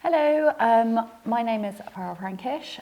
Hello, my name is Farrel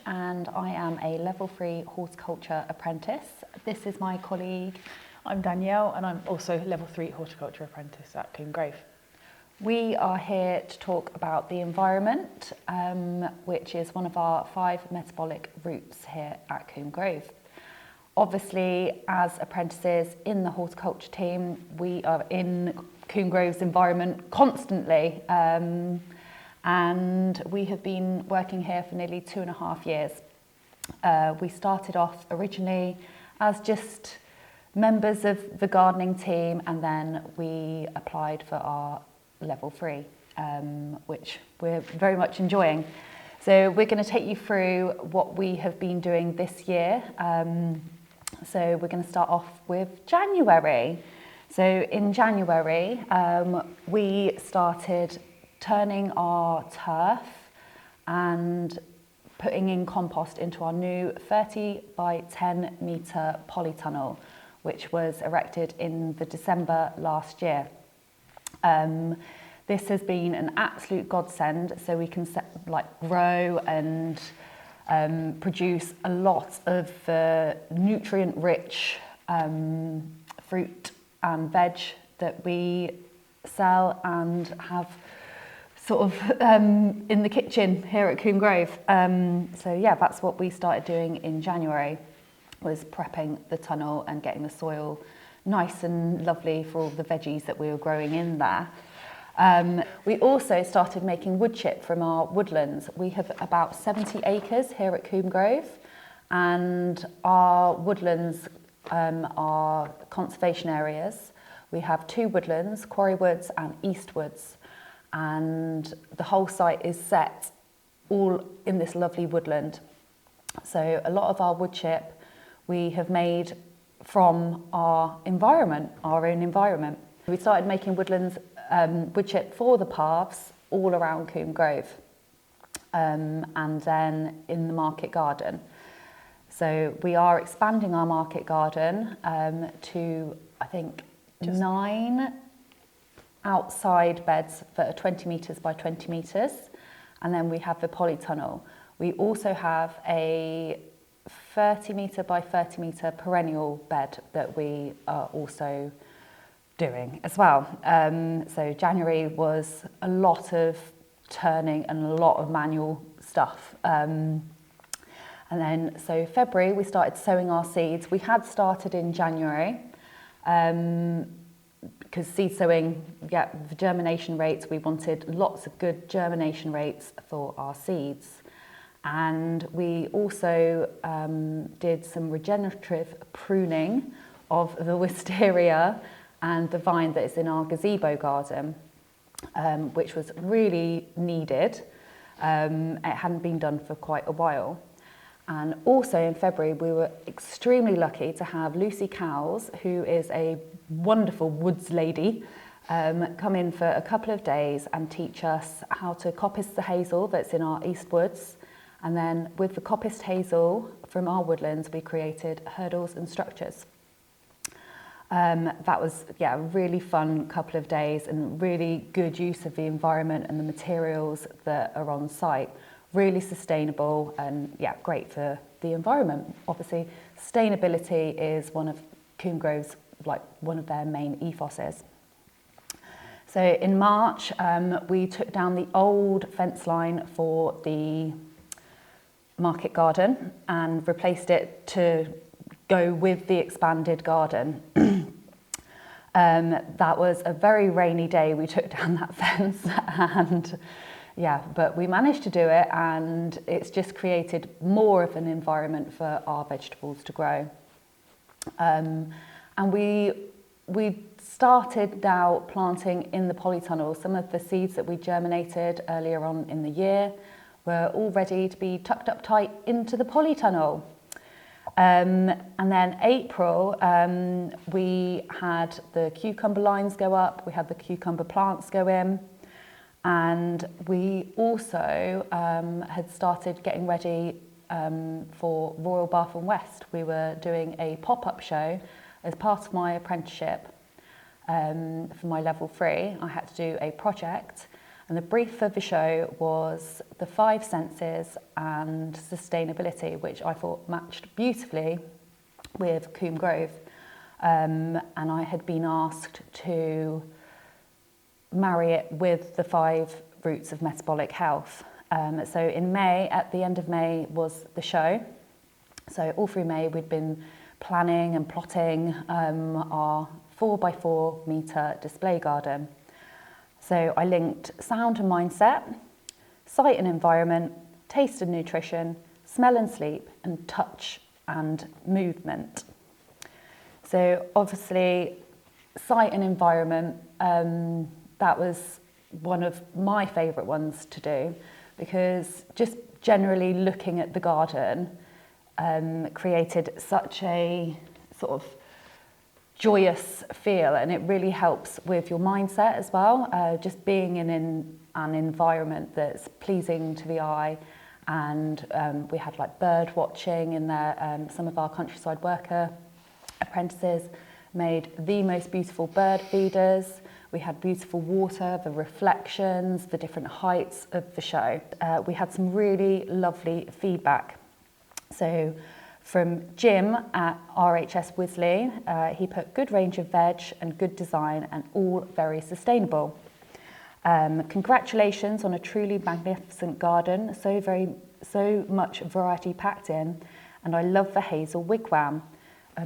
and I am a level 3 horticulture apprentice. This is my colleague. I'm Danielle and I'm also level 3 horticulture apprentice at Combe. We are here to talk about the environment, which is one of our 5 metabolic routes here at Combe. Obviously, as apprentices in the horticulture team, we are in Combe's environment constantly. And we have been working here for nearly 2.5 years. We started off originally as just members of the gardening team, and then we applied for our level 3, which we're very much enjoying. So we're going to take you through what we have been doing this year. So we're going to start off with January. So in January, we started turning our turf and putting in compost into our new 30 by 10 metre polytunnel, which was erected in the December last year. This has been an absolute godsend, so we can grow and produce a lot of nutrient-rich fruit and veg that we sell and have sort of in the kitchen here at Combe. So yeah, that's what we started doing in January, was prepping the tunnel and getting the soil nice and lovely for all the veggies that we were growing in there. We also started making wood chip from our woodlands. We have about 70 acres here at Combe, and our woodlands are conservation areas. We have 2 woodlands, Quarry Woods and East Woods, and the whole site is set all in this lovely woodland. So a lot of our wood chip we have made from our environment, our own environment. We started making woodlands wood chip for the paths all around Combe, and then in the market garden. So we are expanding our market garden to, I think, 9 outside beds that are 20 metres by 20 metres, and then we have the polytunnel. We also have a 30 metre by 30 metre perennial bed that we are also doing as well. So January was a lot of turning and a lot of manual stuff. And then so February we started sowing our seeds. We had started in January, because seed sowing, the germination rates, we wanted lots of good germination rates for our seeds. And we also did some regenerative pruning of the wisteria and the vine that is in our gazebo garden, which was really needed. It hadn't been done for quite a while. And also in February, we were extremely lucky to have Lucy Cowles, who is a wonderful woods lady, come in for a couple of days and teach us how to coppice the hazel that's in our East Woods. And then with the coppiced hazel from our woodlands, we created hurdles and structures. That was, a really fun couple of days and really good use of the environment and the materials that are on site. Really sustainable and great for the environment. Obviously, sustainability is one of Combe's, one of their main ethoses. So in March, we took down the old fence line for the market garden and replaced it to go with the expanded garden. That was a very rainy day. We took down that fence and but we managed to do it, and it's just created more of an environment for our vegetables to grow. And we started now planting in the polytunnel. Some of the seeds that we germinated earlier on in the year were all ready to be tucked up tight into the polytunnel. And then April, we had the cucumber lines go up, we had the cucumber plants go in. And we also had started getting ready for Royal Bath and West. We were doing a pop-up show as part of my apprenticeship for my level 3. I had to do a project, And the brief for the show was the 5 senses and sustainability, which I thought matched beautifully with Combe Grove. And I had been asked to marry it with the 5 roots of metabolic health. So in May, at the end of May, was the show. So all through May, we'd been planning and plotting our 4x4 metre display garden. So I linked sound and mindset, sight and environment, taste and nutrition, smell and sleep, and touch and movement. So obviously, sight and environment, that was one of my favourite ones to do, because just generally looking at the garden created such a sort of joyous feel, and it really helps with your mindset as well. Just being in an environment that's pleasing to the eye, and we had like bird watching in there. Some of our countryside worker apprentices made the most beautiful bird feeders. We had beautiful water, the reflections, the different heights of the show. We had some really lovely feedback. So from Jim at RHS Wisley, he put good range of veg and good design and all very sustainable. Congratulations on a truly magnificent garden, so much variety packed in, and I love the hazel wigwam.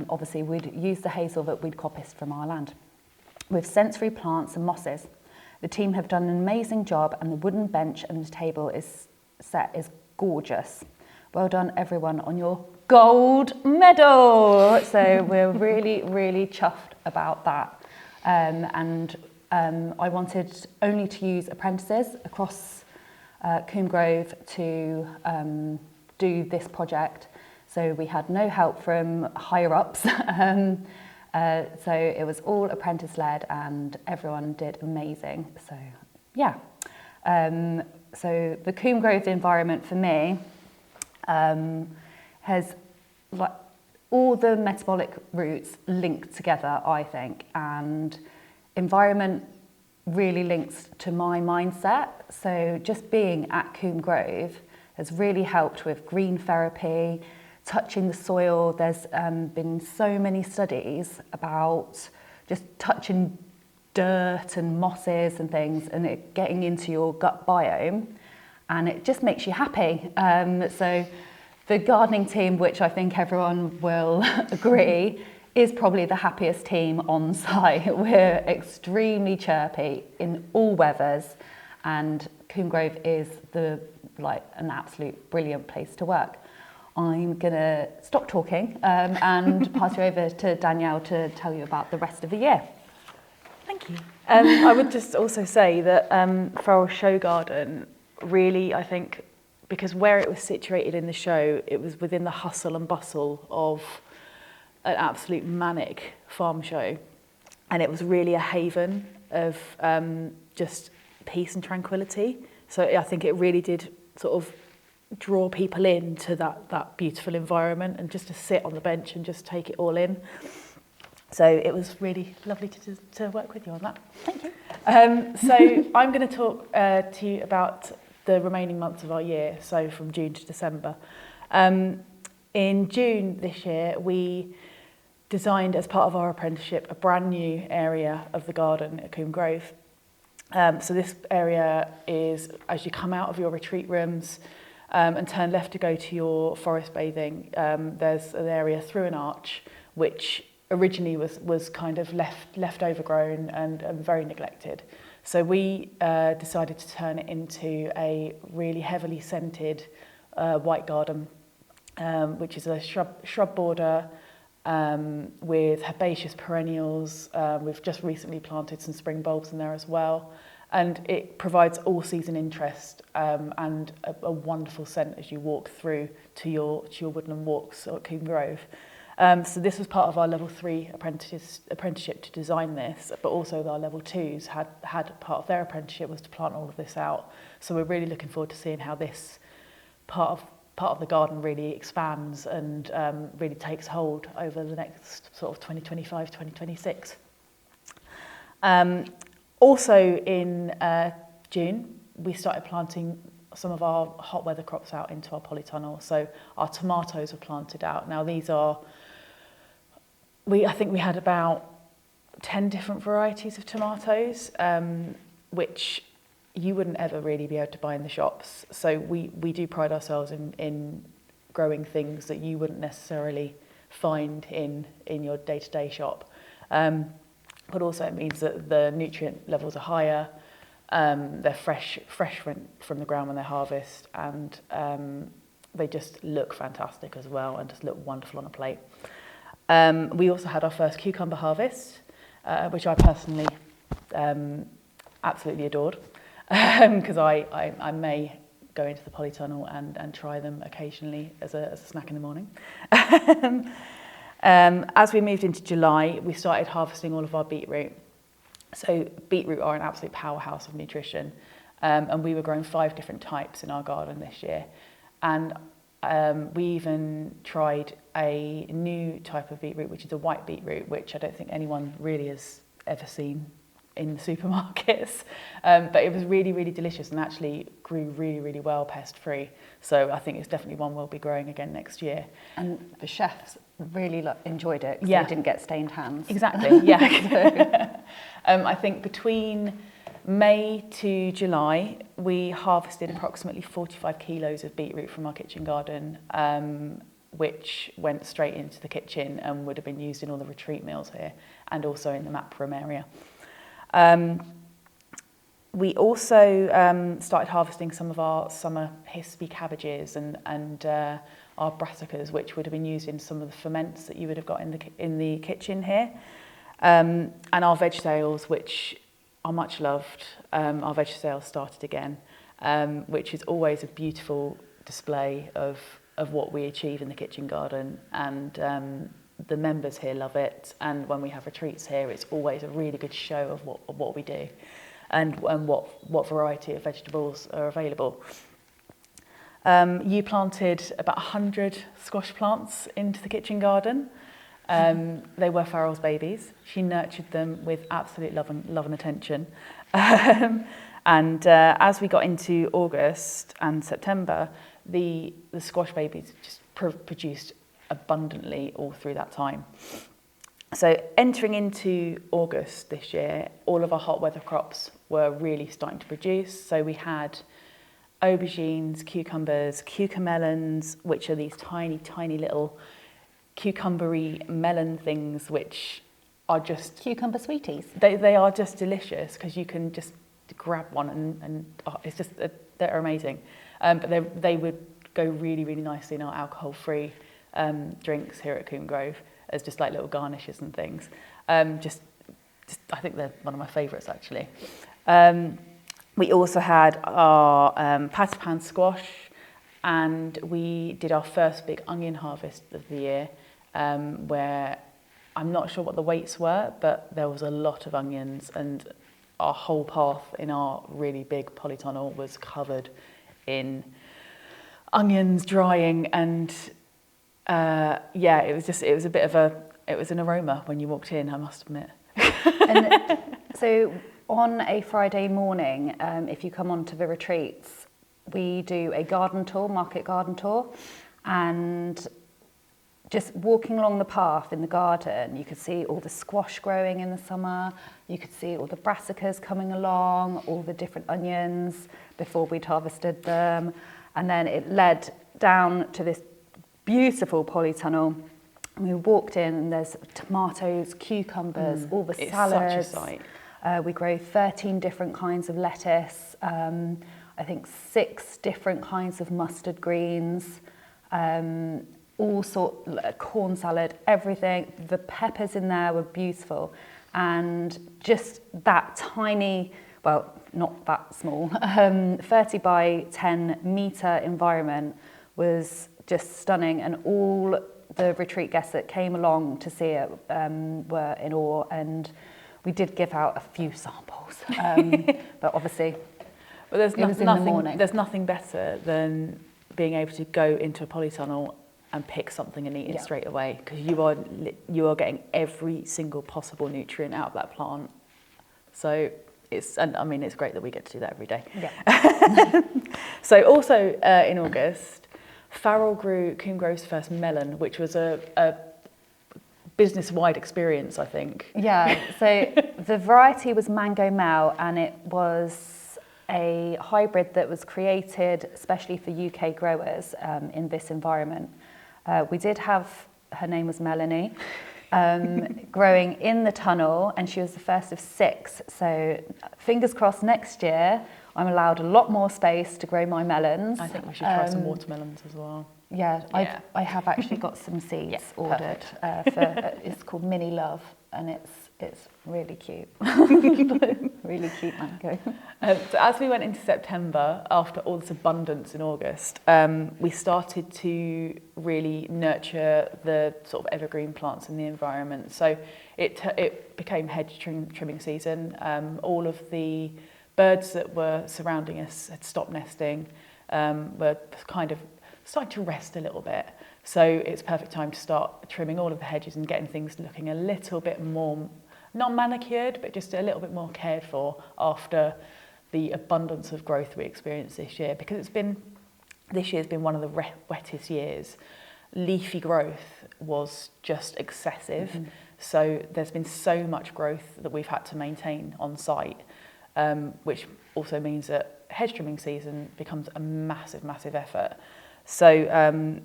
Obviously we'd use the hazel that we'd coppiced from our land, with sensory plants and mosses. The team have done an amazing job, and the wooden bench and the table is gorgeous. Well done everyone on your gold medal. So we're really, really chuffed about that. I wanted only to use apprentices across Combe Grove to do this project. So we had no help from higher ups. So it was all apprentice led, and everyone did amazing. So yeah. So the Combe Grove environment for me has like all the metabolic routes linked together, I think, and environment really links to my mindset. So just being at Combe Grove has really helped with green therapy, touching the soil. There's been so many studies about just touching dirt and mosses and things, and it getting into your gut biome, and it just makes you happy. So the gardening team, which I think everyone will agree, is probably the happiest team on site. We're extremely chirpy in all weathers, and Combe Grove is an absolute brilliant place to work. I'm gonna stop talking and pass you over to Danielle to tell you about the rest of the year. Thank you. I would just also say that Farrel Show Garden really, I think, because where it was situated in the show, it was within the hustle and bustle of an absolute manic farm show. And it was really a haven of just peace and tranquility. So I think it really did sort of draw people into that beautiful environment, and just to sit on the bench and just take it all in. So it was really lovely to work with you on that. Thank you. So I'm going to talk to you about the remaining months of our year, so from June to December. In June this year, we designed, as part of our apprenticeship, a brand new area of the garden at Combe Grove. So this area is, as you come out of your retreat rooms and turn left to go to your forest bathing, there's an area through an arch which originally was kind of left overgrown and very neglected. So we decided to turn it into a really heavily scented white garden, which is a shrub border with herbaceous perennials. We've just recently planted some spring bulbs in there as well. And it provides all season interest and a wonderful scent as you walk through to your woodland walks at Combe Grove. So this was part of our level 3 apprenticeship to design this, but also our level 2s had part of their apprenticeship was to plant all of this out. So we're really looking forward to seeing how this part of the garden really expands and really takes hold over the next sort of 2025, 2026. Also in June, we started planting some of our hot weather crops out into our polytunnel. So our tomatoes were planted out. Now these are, I think we had about 10 different varieties of tomatoes, which you wouldn't ever really be able to buy in the shops. So we do pride ourselves in growing things that you wouldn't necessarily find in your day-to-day shop. But also it means that the nutrient levels are higher, they're fresh from the ground when they harvest, and they just look fantastic as well and just look wonderful on a plate. We also had our first cucumber harvest, which I personally absolutely adored, because I may go into the polytunnel and try them occasionally as a snack in the morning. As we moved into July, we started harvesting all of our beetroot. So beetroot are an absolute powerhouse of nutrition, and we were growing 5 different types in our garden this year. And we even tried a new type of beetroot, which is a white beetroot, which I don't think anyone really has ever seen in the supermarkets. But it was really, really delicious and actually grew really, really well pest-free. So I think it's definitely one we'll be growing again next year. And the chefs really enjoyed it because Yeah. they didn't get stained hands. Exactly, yeah. I think between May to July, we harvested approximately 45 kilos of beetroot from our kitchen garden, which went straight into the kitchen and would have been used in all the retreat meals here and also in the map room area. We also started harvesting some of our summer hispy cabbages and our brassicas, which would have been used in some of the ferments that you would have got in the kitchen here, and our veg sales, which are much loved. Our veg sales started again, which is always a beautiful display of what we achieve in the kitchen garden, and the members here love it. And when we have retreats here, it's always a really good show of what we do, and what variety of vegetables are available. You planted about 100 squash plants into the kitchen garden. They were Farrel's babies. She nurtured them with absolute love and attention. And as we got into August and September, the squash babies just produced abundantly all through that time. So entering into August this year, all of our hot weather crops were really starting to produce. So we had aubergines, cucumbers, cucamelons, which are these tiny, tiny little cucumbery melon things, which are just... Cucumber sweeties. They are just delicious because you can just grab one and it's just, they're amazing. But they would go really, really nicely in our alcohol-free drinks here at Combe Grove as just like little garnishes and things. Just I think they're one of my favourites actually. We also had our patty-pan squash, and we did our first big onion harvest of the year, where I'm not sure what the weights were, but there was a lot of onions, and our whole path in our really big polytunnel was covered in onions drying, and it was an aroma when you walked in, I must admit. And so on a Friday morning, if you come onto the retreats, we do a garden tour, market garden tour, and just walking along the path in the garden, you could see all the squash growing in the summer, you could see all the brassicas coming along, all the different onions before we'd harvested them, and then it led down to this beautiful polytunnel. We walked in and there's tomatoes, cucumbers, all the salads. It's such a sight. We grow 13 different kinds of lettuce, I think 6 different kinds of mustard greens, all sort corn salad, everything. The peppers in there were beautiful, and just that tiny, well, not that small, 30 by 10 metre environment was just stunning, and all the retreat guests that came along to see it were in awe, and we did give out a few samples, but obviously but there's it was in the morning. There's nothing better than being able to go into a polytunnel and pick something and eat it straight away, because you are getting every single possible nutrient out of that plant. So and I mean, it's great that we get to do that every day. Yeah. So also in August, Farrel grew Combe Grove's first melon, which was a business-wide experience, I think. Yeah, so the variety was Mango Mel, and it was a hybrid that was created especially for UK growers in this environment. We did have, her name was Melanie, growing in the tunnel, and she was the first of 6. So fingers crossed next year I'm allowed a lot more space to grow my melons. I think we should try some watermelons as well. Yeah, Yeah. I have actually got some seeds Yeah, ordered. It's called Mini Love, and it's really cute. Really cute mango. So as we went into September, after all this abundance in August, we started to really nurture the sort of evergreen plants in the environment. So it became hedge trimming season. All of the birds that were surrounding us had stopped nesting, were kind of starting to rest a little bit. So it's perfect time to start trimming all of the hedges and getting things looking a little bit more, not manicured, but just a little bit more cared for after the abundance of growth we experienced this year. Because this year's been one of the wettest years. Leafy growth was just excessive. Mm-hmm. So there's been so much growth that we've had to maintain on site, which also means that hedge trimming season becomes a massive, massive effort. So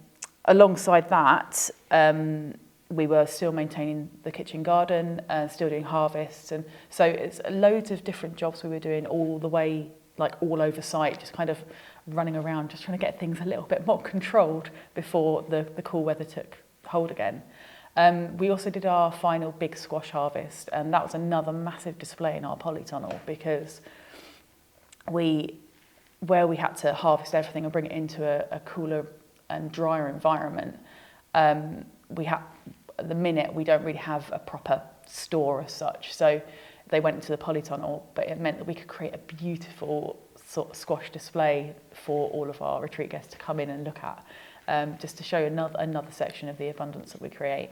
alongside that, we were still maintaining the kitchen garden, still doing harvests, and so it's loads of different jobs we were doing all the way, like all over site, just kind of running around, just trying to get things a little bit more controlled before the cool weather took hold again. We also did our final big squash harvest, and that was another massive display in our polytunnel because where we had to harvest everything and bring it into a cooler and drier environment, we had, at the minute, we don't really have a proper store as such. So they went into the polytunnel, but it meant that we could create a beautiful sort of squash display for all of our retreat guests to come in and look at, just to show another section of the abundance that we create.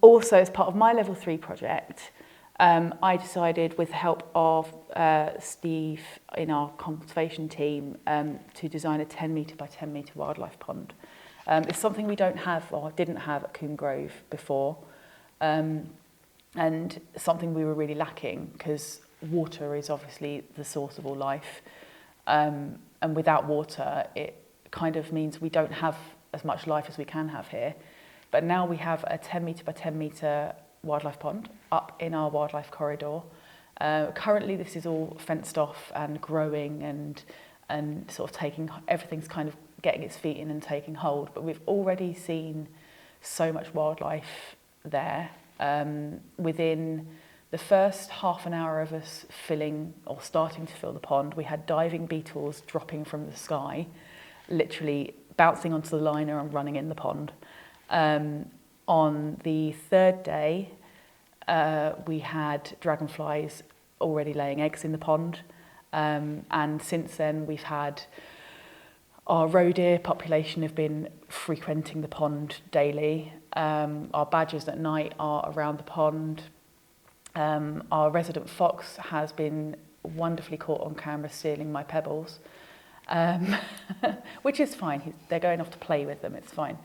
Also, as part of my level 3 project, I decided, with the help of Steve in our conservation team, to design a 10 metre by 10 metre wildlife pond. It's something we don't have or didn't have at Combe Grove before, and something we were really lacking because water is obviously the source of all life, and without water it kind of means we don't have as much life as we can have here. But now we have a 10 metre by 10 metre wildlife pond up in our wildlife corridor. Currently this is all fenced off and growing and sort of everything's kind of getting its feet in and taking hold, but we've already seen so much wildlife there. Within the first half an hour of us filling or starting to fill the pond, we had diving beetles dropping from the sky, literally bouncing onto the liner and running in the pond. On the 3rd day, we had dragonflies already laying eggs in the pond, and since then we've had our roe deer population have been frequenting the pond daily. Our badgers at night are around the pond. Our resident fox has been wonderfully caught on camera stealing my pebbles, which is fine. They're going off to play with them, it's fine.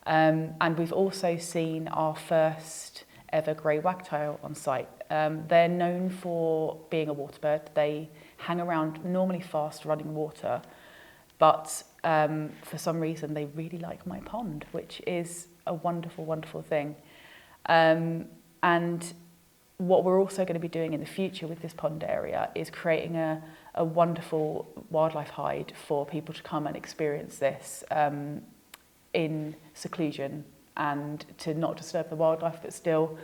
And we've also seen our first ever grey wagtail on site. They're known for being a water bird. They hang around normally fast running water, but for some reason they really like my pond, which is a wonderful, wonderful thing. And what we're also going to be doing in the future with this pond area is creating a wonderful wildlife hide for people to come and experience this in seclusion and to not disturb the wildlife, but still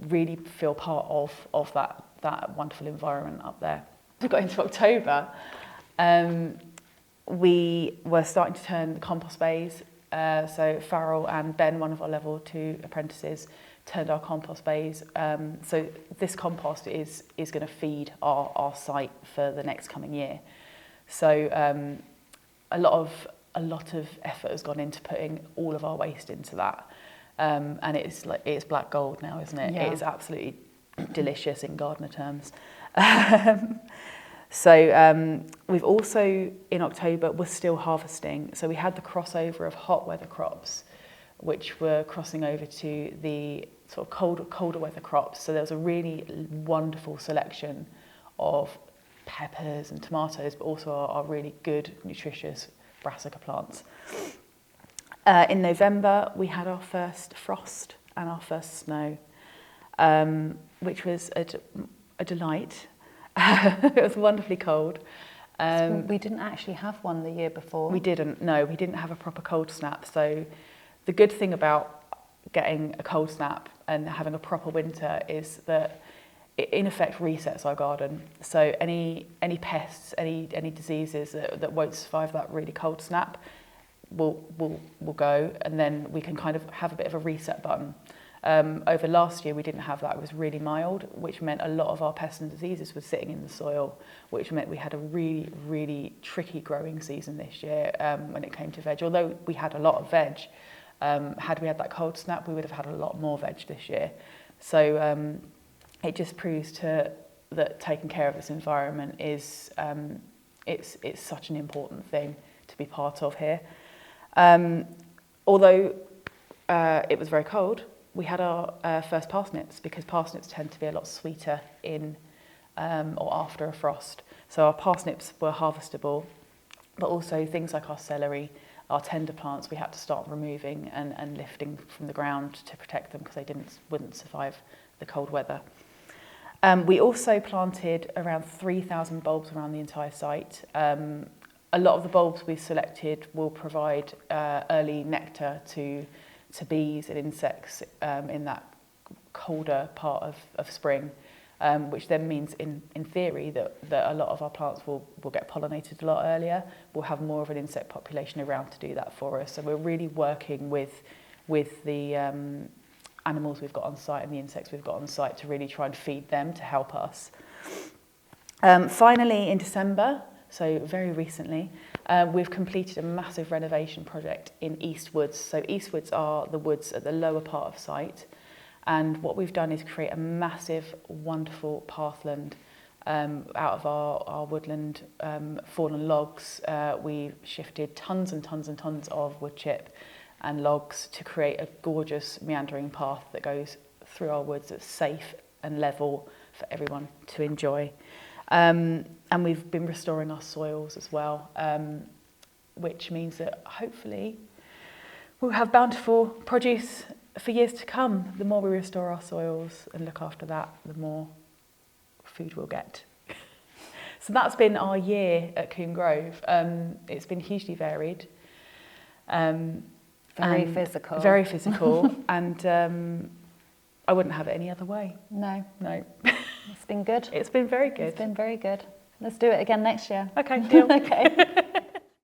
really feel part of that wonderful environment up there. We got into October, we were starting to turn the compost bays. So Farrel and Ben, one of our level 2 apprentices, turned our compost bays. So this compost is going to feed our site for the next coming year. So a lot of effort has gone into putting all of our waste into that, and it's black gold now, isn't it? Yeah. It is absolutely delicious in gardener terms. We've also, in October, we're still harvesting. So we had the crossover of hot weather crops, which were crossing over to the sort of colder weather crops. So there was a really wonderful selection of peppers and tomatoes, but also our really good, nutritious brassica plants. In November, we had our first frost and our first snow, which was a delight. It was wonderfully cold. We didn't actually have one the year before. We didn't have a proper cold snap. So the good thing about getting a cold snap and having a proper winter is that it in effect resets our garden. So any pests, any diseases that won't survive that really cold snap will go, and then we can kind of have a bit of a reset button. Over last year we didn't have that. It was really mild, which meant a lot of our pests and diseases were sitting in the soil, which meant we had a really, really tricky growing season this year when it came to veg. Although we had a lot of veg, had we had that cold snap, we would have had a lot more veg this year. So it just proves that taking care of this environment is it's such an important thing to be part of here. Although it was very cold, we had our first parsnips, because parsnips tend to be a lot sweeter in or after a frost. So our parsnips were harvestable, but also things like our celery, our tender plants, we had to start removing and lifting from the ground to protect them because they wouldn't survive the cold weather. We also planted around 3,000 bulbs around the entire site. A lot of the bulbs we've selected will provide early nectar to bees and insects in that colder part of spring, which then means in theory that a lot of our plants will get pollinated a lot earlier. We'll have more of an insect population around to do that for us. So we're really working with the animals we've got on site and the insects we've got on site to really try and feed them to help us. Finally, in December, so very recently, we've completed a massive renovation project in East Woods. So East Woods are the woods at the lower part of site. And what we've done is create a massive, wonderful pathland out of our woodland fallen logs. We've shifted tons and tons and tons of wood chip and logs to create a gorgeous meandering path that goes through our woods that's safe and level for everyone to enjoy. And we've been restoring our soils as well, which means that hopefully we'll have bountiful produce for years to come. The more we restore our soils and look after that, the more food we'll get. So that's been our year at Combe Grove. It's been hugely varied. Very physical. Very physical. And I wouldn't have it any other way. No. It's been good. It's been very good. It's been very good. Let's do it again next year. Okay, deal. Okay.